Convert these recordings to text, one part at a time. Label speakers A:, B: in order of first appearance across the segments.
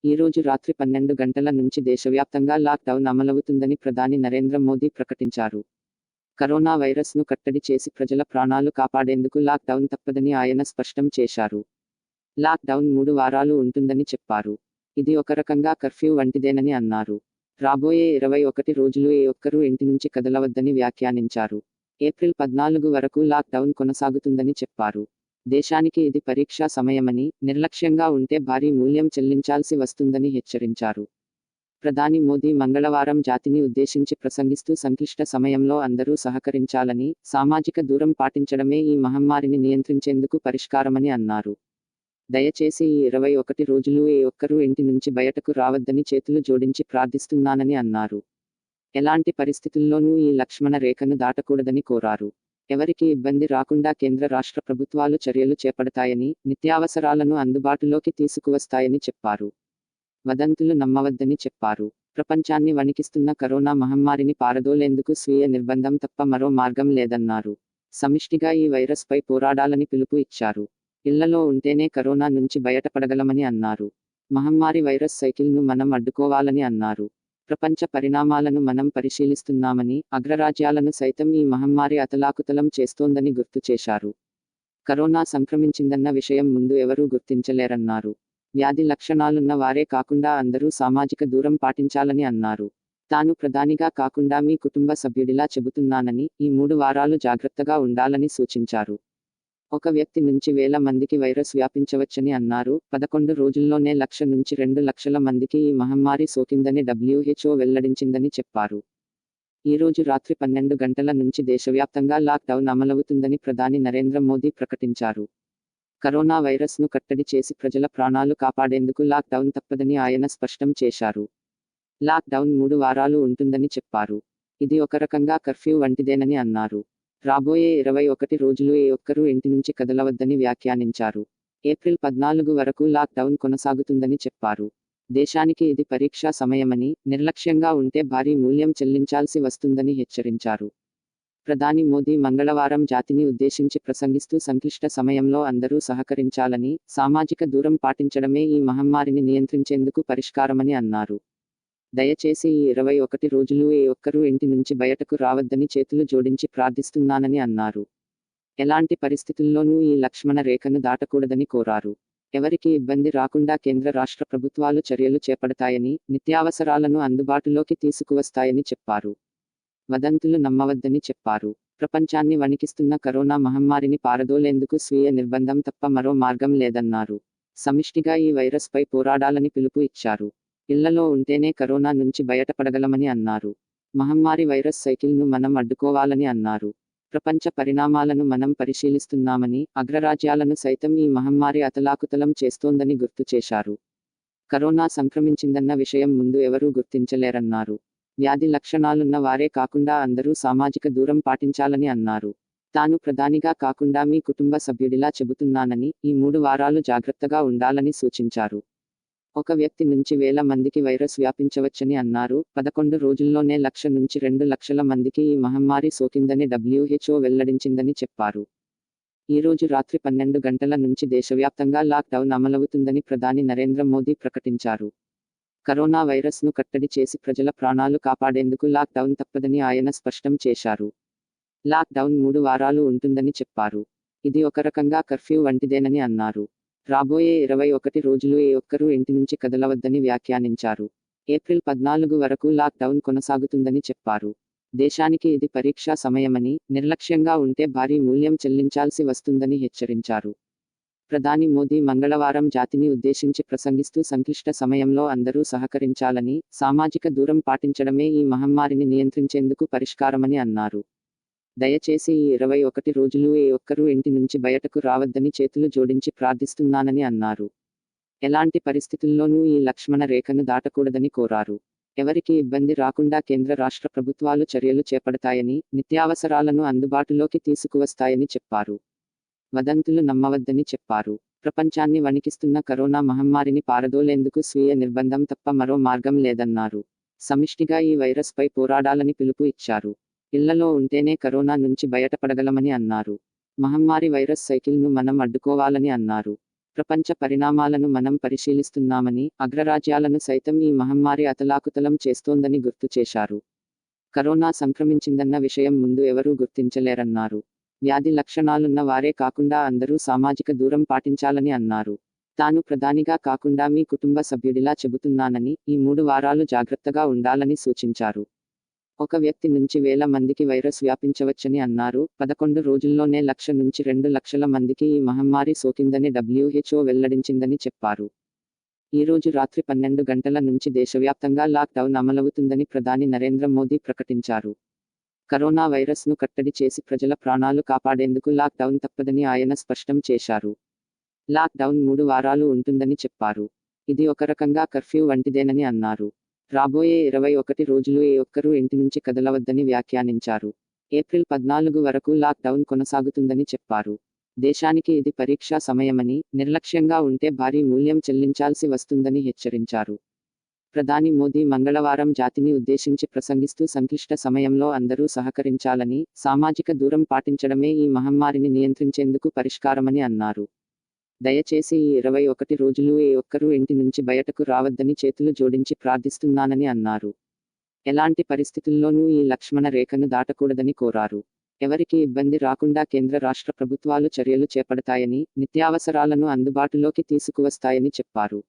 A: ఈ రోజు రాత్రి 12 గంటల నుంచి దేశవ్యాప్తంగా లాక్డౌన్ అమలవుతుందని ప్రధాని నరేంద్ర మోదీ ప్రకటించారు. కరోనా వైరస్ను కట్టడి చేసి ప్రజల ప్రాణాలు కాపాడేందుకు లాక్డౌన్ తప్పదని ఆయన స్పష్టం చేశారు. లాక్డౌన్ 3 వారాలు ఉంటుందని చెప్పారు. ఇది ఒక రకంగా కర్ఫ్యూ వంటిదేనని అన్నారు. రాబోయే 21 రోజులు ఏ ఒక్కరూ ఇంటి నుంచి కదలవద్దని వ్యాఖ్యానించారు. ఏప్రిల్ 14 వరకు లాక్డౌన్ కొనసాగుతుందని చెప్పారు. దేశానికి ఇది పరీక్షా సమయమని, నిర్లక్ష్యంగా ఉంటే భారీ మూల్యం చెల్లించాల్సి వస్తుందని హెచ్చరించారు. ప్రధాని మోదీ మంగళవారం జాతిని ఉద్దేశించి ప్రసంగిస్తూ సంక్లిష్ట సమయంలో అందరూ సహకరించాలని, సామాజిక దూరం పాటించడమే ఈ మహమ్మారిని నియంత్రించేందుకు పరిష్కారమని అన్నారు. దయచేసి ఈ 21 రోజులు ఏ ఒక్కరూ ఇంటి నుంచి బయటకు రావద్దని చేతులు జోడించి ప్రార్థిస్తున్నానని అన్నారు. ఎలాంటి పరిస్థితుల్లోనూ ఈ లక్ష్మణ రేఖను దాటకూడదని కోరారు. ఎవరికీ ఇబ్బంది రాకుండా కేంద్ర రాష్ట్ర ప్రభుత్వాలు చర్యలు చేపడతాయని, నిత్యావసరాలను అందుబాటులోకి తీసుకువస్తాయని చెప్పారు. వదంతులు నమ్మవద్దని చెప్పారు. ప్రపంచాన్ని వణికిస్తున్న కరోనా మహమ్మారిని పారదోలేందుకు స్వీయ నిర్బంధం తప్ప మరో మార్గం లేదన్నారు. సమిష్టిగా ఈ వైరస్పై పోరాడాలని పిలుపు ఇచ్చారు. ఇళ్లలో ఉంటేనే కరోనా నుంచి బయటపడగలమని అన్నారు. మహమ్మారి వైరస్ సైకిల్ను మనం అడ్డుకోవాలని అన్నారు. ప్రపంచ పరిణామాలను మనం పరిశీలిస్తున్నామని, అగ్రరాజ్యాలను సైతం ఈ మహమ్మారి అతలాకుతలం చేస్తోందని గుర్తు చేశారు. కరోనా సంక్రమించిందన్న విషయం ముందు ఎవరూ గుర్తించలేరన్నారు. వ్యాధి లక్షణాలున్న వారే కాకుండా అందరూ సామాజిక దూరం పాటించాలని అన్నారు. తాను ప్రధానిగా కాకుండా మీ కుటుంబ సభ్యుడిలా చెబుతున్నానని, ఈ 3 వారాలు జాగ్రత్తగా ఉండాలని సూచించారు. ఒక వ్యక్తి నుంచి వేల మందికి వైరస్ వ్యాపించవచ్చని అన్నారు. 11 రోజుల్లోనే 1,00,000 నుంచి 2,00,000 మందికి ఈ మహమ్మారి సోకిందని WHO వెల్లడించిందని చెప్పారు. ఈ రోజు రాత్రి 12 గంటల నుంచి దేశవ్యాప్తంగా లాక్డౌన్ అమలవుతుందని ప్రధాని నరేంద్ర మోదీ ప్రకటించారు. కరోనా వైరస్ను కట్టడి చేసి ప్రజల ప్రాణాలు కాపాడేందుకు లాక్డౌన్ తప్పదని ఆయన స్పష్టం చేశారు. లాక్డౌన్ 3 వారాలు ఉంటుందని చెప్పారు. ఇది ఒక రకంగా కర్ఫ్యూ వంటిదేనని అన్నారు. రాబోయే 21 రోజులు ఏ ఒక్కరూ ఇంటి నుంచి కదలవద్దని వ్యాఖ్యానించారు. ఏప్రిల్ 14 వరకు లాక్డౌన్ కొనసాగుతుందని చెప్పారు. దేశానికి ఇది పరీక్షా సమయమని, నిర్లక్ష్యంగా ఉంటే భారీ మూల్యం చెల్లించాల్సి వస్తుందని హెచ్చరించారు. ప్రధాని మోదీ మంగళవారం జాతిని ఉద్దేశించి ప్రసంగిస్తూ సంక్లిష్ట సమయంలో అందరూ సహకరించాలని, సామాజిక దూరం పాటించడమే ఈ మహమ్మారిని నియంత్రించేందుకు పరిష్కారమని అన్నారు. దయచేసి ఈ 21 రోజులు ఏ ఒక్కరూ ఇంటి నుంచి బయటకు రావద్దని చేతులు జోడించి ప్రార్థిస్తున్నానని అన్నారు. ఎలాంటి పరిస్థితుల్లోనూ ఈ లక్ష్మణ రేఖను దాటకూడదని కోరారు. ఎవరికీ ఇబ్బంది రాకుండా కేంద్ర రాష్ట్ర ప్రభుత్వాలు చర్యలు చేపడతాయని, నిత్యావసరాలను అందుబాటులోకి తీసుకువస్తాయని చెప్పారు. వదంతులు నమ్మవద్దని చెప్పారు. ప్రపంచాన్ని వణికిస్తున్న కరోనా మహమ్మారిని పారదోలేందుకు స్వీయ నిర్బంధం తప్ప మరో మార్గం లేదన్నారు. సమిష్టిగా ఈ వైరస్పై పోరాడాలని పిలుపు ఇచ్చారు. ఇళ్లలో ఉంటేనే కరోనా నుంచి బయటపడగలమని అన్నారు. మహమ్మారి వైరస్ సైకిల్ను మనం అడ్డుకోవాలని అన్నారు. ప్రపంచ పరిణామాలను మనం పరిశీలిస్తున్నామని, అగ్రరాజ్యాలను సైతం ఈ మహమ్మారి అతలాకుతలం చేస్తోందని గుర్తు చేశారు. కరోనా సంక్రమించిందన్న విషయం ముందు ఎవరూ గుర్తించలేరన్నారు. వ్యాధి లక్షణాలున్న వారే కాకుండా అందరూ సామాజిక దూరం పాటించాలని అన్నారు. తాను ప్రధానిగా కాకుండా మీ కుటుంబ సభ్యుడిలా చెబుతున్నానని, ఈ 3 వారాలు జాగ్రత్తగా ఉండాలని సూచించారు. ఒక వ్యక్తి నుంచి వేల మందికి వైరస్ వ్యాపించవచ్చని అన్నారు. 11 రోజుల్లోనే 1,00,000 నుంచి 2,00,000 మందికి ఈ మహమ్మారి సోకిందని WHO వెల్లడించిందని చెప్పారు. ఈ రోజు రాత్రి 12 గంటల నుంచి దేశవ్యాప్తంగా లాక్డౌన్ అమలవుతుందని ప్రధాని నరేంద్ర మోదీ ప్రకటించారు. కరోనా వైరస్ను కట్టడి చేసి ప్రజల ప్రాణాలు కాపాడేందుకు లాక్డౌన్ తప్పదని ఆయన స్పష్టం చేశారు. లాక్డౌన్ 3 వారాలు ఉంటుందని చెప్పారు. ఇది ఒక రకంగా కర్ఫ్యూ వంటిదేనని అన్నారు. రాబోయే 21 రోజులు ఏ ఒక్కరూ ఇంటి నుంచి కదలవద్దని వ్యాఖ్యానించారు. ఏప్రిల్ 14 వరకు లాక్డౌన్ కొనసాగుతుందని చెప్పారు. దేశానికి ఇది పరీక్షా సమయమని, నిర్లక్ష్యంగా ఉంటే భారీ మూల్యం చెల్లించాల్సి వస్తుందని హెచ్చరించారు. ప్రధాని మోదీ మంగళవారం జాతిని ఉద్దేశించి ప్రసంగిస్తూ సంక్లిష్ట సమయంలో అందరూ సహకరించాలని, సామాజిక దూరం పాటించడమే ఈ మహమ్మారిని నియంత్రించేందుకు పరిష్కారమని అన్నారు. దయచేసి ఈ 21 రోజులు ఏ ఒక్కరూ ఇంటి నుంచి బయటకు రావద్దని చేతులు జోడించి ప్రార్థిస్తున్నానని అన్నారు. ఎలాంటి పరిస్థితుల్లోనూ ఈ లక్ష్మణ రేఖను దాటకూడదని కోరారు. ఎవరికీ ఇబ్బంది రాకుండా కేంద్ర రాష్ట్ర ప్రభుత్వాలు చర్యలు చేపడతాయని, నిత్యావసరాలను అందుబాటులోకి తీసుకువస్తాయని చెప్పారు. వదంతులు నమ్మవద్దని చెప్పారు. ప్రపంచాన్ని వణికిస్తున్న కరోనా మహమ్మారిని పారదోలేందుకు స్వీయ నిర్బంధం తప్ప మరో మార్గం లేదన్నారు. సమిష్టిగా ఈ వైరస్పై పోరాడాలని పిలుపు ఇచ్చారు. ఇళ్లలో ఉంటేనే కరోనా నుంచి బయటపడగలమని అన్నారు. మహమ్మారి వైరస్ సైకిల్ను మనం అడ్డుకోవాలని అన్నారు. ప్రపంచ పరిణామాలను మనం పరిశీలిస్తున్నామని, అగ్రరాజ్యాలను సైతం ఈ మహమ్మారి అతలాకుతలం చేస్తోందని గుర్తు చేశారు. కరోనా సంక్రమించిందన్న విషయం ముందు ఎవరూ గుర్తించలేరన్నారు. వ్యాధి లక్షణాలున్న వారే కాకుండా అందరూ సామాజిక దూరం పాటించాలని అన్నారు. తాను ప్రధానిగా కాకుండా మీ కుటుంబ సభ్యుడిలా చెబుతున్నానని, ఈ 3 వారాలు జాగ్రత్తగా ఉండాలని సూచించారు. ఒక వ్యక్తి నుంచి వేల మందికి వైరస్ వ్యాపించవచ్చని అన్నారు. 11 రోజుల్లోనే 1,00,000 నుంచి 2,00,000 మందికి ఈ మహమ్మారి సోకిందని WHO వెల్లడించిందని చెప్పారు. ఈ రోజు రాత్రి 12 గంటల నుంచి దేశవ్యాప్తంగా లాక్ డౌన్ అమలవుతుందని ప్రధాని నరేంద్ర మోదీ ప్రకటించారు. కరోనా వైరస్ను కట్టడి చేసి ప్రజల ప్రాణాలు కాపాడేందుకు లాక్ డౌన్ తప్పదని ఆయన స్పష్టం చేశారు. లాక్ డౌన్ 3 వారాలు ఉంటుందని చెప్పారు. ఇది ఒక రకంగా కర్ఫ్యూ వంటిదేనని అన్నారు. రాబోయే 21 రోజులు ఏ ఒక్కరూ ఇంటి నుంచి కదలవద్దని వ్యాఖ్యానించారు. ఏప్రిల్ 14 వరకు లాక్ డౌన్ కొనసాగుతుందని చెప్పారు. దేశానికి ఇది పరీక్షా సమయమని, నిర్లక్ష్యంగా ఉంటే భారీ మూల్యం చెల్లించాల్సి వస్తుందని హెచ్చరించారు. ప్రధాని మోదీ మంగళవారం జాతిని ఉద్దేశించి ప్రసంగిస్తూ సంక్లిష్ట సమయంలో అందరూ సహకరించాలని, సామాజిక దూరం పాటించడమే ఈ మహమ్మారిని నియంత్రించేందుకు పరిష్కారమని అన్నారు. దయచేసి ఈ 21 రోజులు ఏ ఒక్కరూ ఇంటి నుంచి బయటకు రావద్దని చేతులు జోడించి ప్రార్థిస్తున్నానని అన్నారు. ఎలాంటి పరిస్థితుల్లోనూ ఈ లక్ష్మణ రేఖను దాటకూడదని కోరారు. ఎవరికి ఇబ్బంది రాకుండా కేంద్ర రాష్ట్ర ప్రభుత్వాలు చర్యలు చేపడతాయని, నిత్యావసరాలను అందుబాటులోకి తీసుకువస్తాయని చెప్పారు.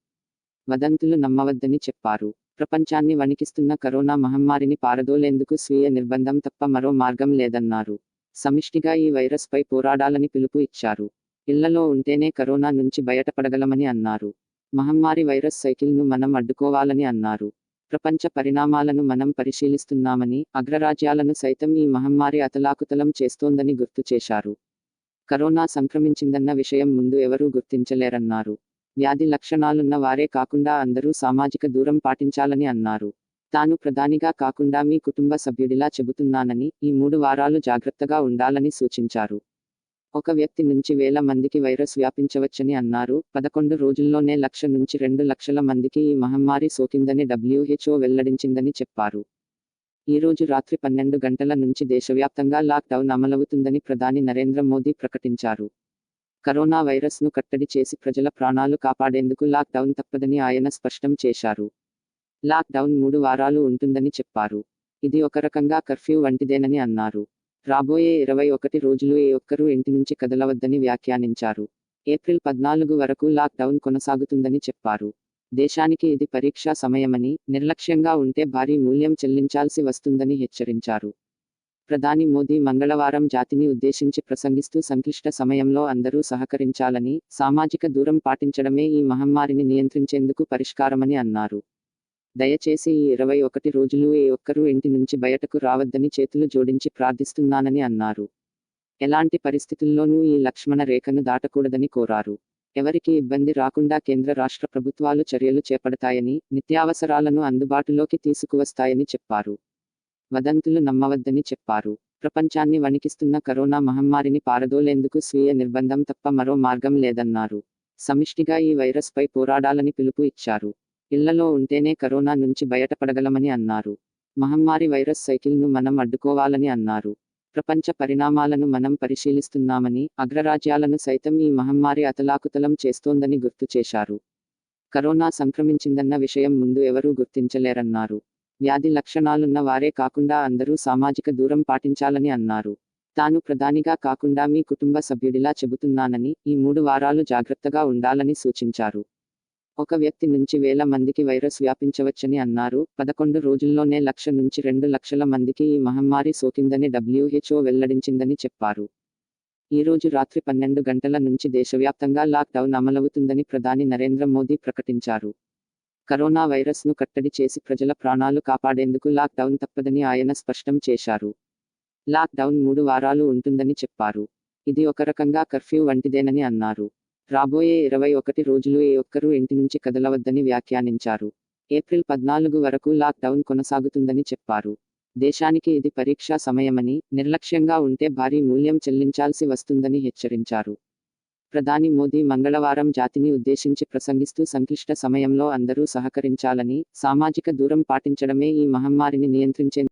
A: వదంతులు నమ్మవద్దని చెప్పారు. ప్రపంచాన్ని వణికిస్తున్న కరోనా మహమ్మారిని పారదోలేందుకు స్వీయ నిర్బంధం తప్ప మరో మార్గం లేదన్నారు. సమిష్టిగా ఈ వైరస్పై పోరాడాలని పిలుపు ఇచ్చారు. ఇళ్లలో ఉంటేనే కరోనా నుంచి బయటపడగలమని అన్నారు. మహమ్మారి వైరస్ సైకిల్ను మనం అడ్డుకోవాలని అన్నారు. ప్రపంచ పరిణామాలను మనం పరిశీలిస్తున్నామని, అగ్రరాజ్యాలను సైతం ఈ మహమ్మారి అతలాకుతలం చేస్తోందని గుర్తు చేశారు. కరోనా సంక్రమించిందన్న విషయం ముందు ఎవరూ గుర్తించలేరన్నారు. వ్యాధి లక్షణాలున్న వారే కాకుండా అందరూ సామాజిక దూరం పాటించాలని అన్నారు. తాను ప్రధానిగా కాకుండా మీ కుటుంబ సభ్యుడిలా చెబుతున్నానని, ఈ 3 వారాలు జాగ్రత్తగా ఉండాలని సూచించారు. ఒక వ్యక్తి నుంచి వేల మందికి వైరస్ వ్యాపించవచ్చని అన్నారు. 11 రోజుల్లోనే 1,00,000 నుంచి 2,00,000 మందికి ఈ మహమ్మారి సోకిందని WHO వెల్లడించిందని చెప్పారు. ఈ రోజు రాత్రి 12 గంటల నుంచి దేశవ్యాప్తంగా లాక్ డౌన్ అమలవుతుందని ప్రధాని నరేంద్ర మోదీ ప్రకటించారు. కరోనా వైరస్ను కట్టడి చేసి ప్రజల ప్రాణాలు కాపాడేందుకు లాక్ డౌన్ తప్పదని ఆయన స్పష్టం చేశారు. లాక్ డౌన్ 3 వారాలు ఉంటుందని చెప్పారు. ఇది ఒక రకంగా కర్ఫ్యూ వంటిదేనని అన్నారు. రాబోయే 21 రోజులు ఏ ఒక్కరూ ఇంటి నుంచి కదలవద్దని వ్యాఖ్యానించారు. ఏప్రిల్ 14 వరకు లాక్ డౌన్ కొనసాగుతుందని చెప్పారు. దేశానికి ఇది పరీక్షా సమయమని, నిర్లక్ష్యంగా ఉంటే భారీ మూల్యం చెల్లించాల్సి వస్తుందని హెచ్చరించారు. ప్రధాని మోదీ మంగళవారం జాతిని ఉద్దేశించి ప్రసంగిస్తూ సంక్లిష్ట సమయంలో అందరూ సహకరించాలని, సామాజిక దూరం పాటించడమే ఈ మహమ్మారిని నియంత్రించేందుకు పరిష్కారమని అన్నారు. దయచేసి ఈ 21 రోజులు ఏ ఒక్కరూ ఇంటి నుంచి బయటకు రావద్దని చేతులు జోడించి ప్రార్థిస్తున్నానని అన్నారు. ఎలాంటి పరిస్థితుల్లోనూ ఈ లక్ష్మణ రేఖను దాటకూడదని కోరారు. ఎవరికి ఇబ్బంది రాకుండా కేంద్ర రాష్ట్ర ప్రభుత్వాలు చర్యలు చేపడతాయని, నిత్యావసరాలను అందుబాటులోకి తీసుకువస్తాయని చెప్పారు. వదంతులు నమ్మవద్దని చెప్పారు. ప్రపంచాన్ని వణికిస్తున్న కరోనా మహమ్మారిని పారదోలేందుకు స్వీయ నిర్బంధం తప్ప మరో మార్గం లేదన్నారు. సమిష్టిగా ఈ వైరస్పై పోరాడాలని పిలుపు ఇచ్చారు. ఇళ్లలో ఉంటేనే కరోనా నుంచి బయటపడగలమని అన్నారు. మహమ్మారి వైరస్ సైకిల్ను మనం అడ్డుకోవాలని అన్నారు. ప్రపంచ పరిణామాలను మనం పరిశీలిస్తున్నామని, అగ్రరాజ్యాలను సైతం ఈ మహమ్మారి అతలాకుతలం చేస్తోందని గుర్తు చేశారు. కరోనా సంక్రమించిందన్న విషయం ముందు ఎవరూ గుర్తించలేరన్నారు. వ్యాధి లక్షణాలున్న వారే కాకుండా అందరూ సామాజిక దూరం పాటించాలని అన్నారు. తాను ప్రధానిగా కాకుండా మీ కుటుంబ సభ్యుడిలా చెబుతున్నానని, ఈ 3 వారాలు జాగ్రత్తగా ఉండాలని సూచించారు. ఒక వ్యక్తి నుంచి వేల మందికి వైరస్ వ్యాపించవచ్చని అన్నారు. 11 రోజుల్లోనే 1,00,000 నుంచి 2,00,000 మందికి ఈ మహమ్మారి సోకిందని WHO వెల్లడించిందని చెప్పారు. ఈ రోజు రాత్రి 12 గంటల నుంచి దేశవ్యాప్తంగా లాక్ డౌన్ అమలవుతుందని ప్రధాని నరేంద్ర మోదీ ప్రకటించారు. కరోనా వైరస్ను కట్టడి చేసి ప్రజల ప్రాణాలు కాపాడేందుకు లాక్ డౌన్ తప్పదని ఆయన స్పష్టం చేశారు. లాక్ డౌన్ 3 వారాలు ఉంటుందని చెప్పారు. ఇది ఒక రకంగా కర్ఫ్యూ వంటిదేనని అన్నారు. రాబోయే 21 రోజులు ఏ ఒక్కరూ ఇంటి నుంచి కదలవద్దని వ్యాఖ్యానించారు. ఏప్రిల్ 14 వరకు లాక్ డౌన్ కొనసాగుతుందని చెప్పారు. దేశానికి ఇది పరీక్షా సమయమని, నిర్లక్ష్యంగా ఉంటే భారీ మూల్యం చెల్లించాల్సి వస్తుందని హెచ్చరించారు. ప్రధాని మోదీ మంగళవారం జాతిని ఉద్దేశించి ప్రసంగిస్తూ సంక్లిష్ట సమయంలో అందరూ సహకరించాలని, సామాజిక దూరం పాటించడమే ఈ మహమ్మారిని నియంత్రించేందుకు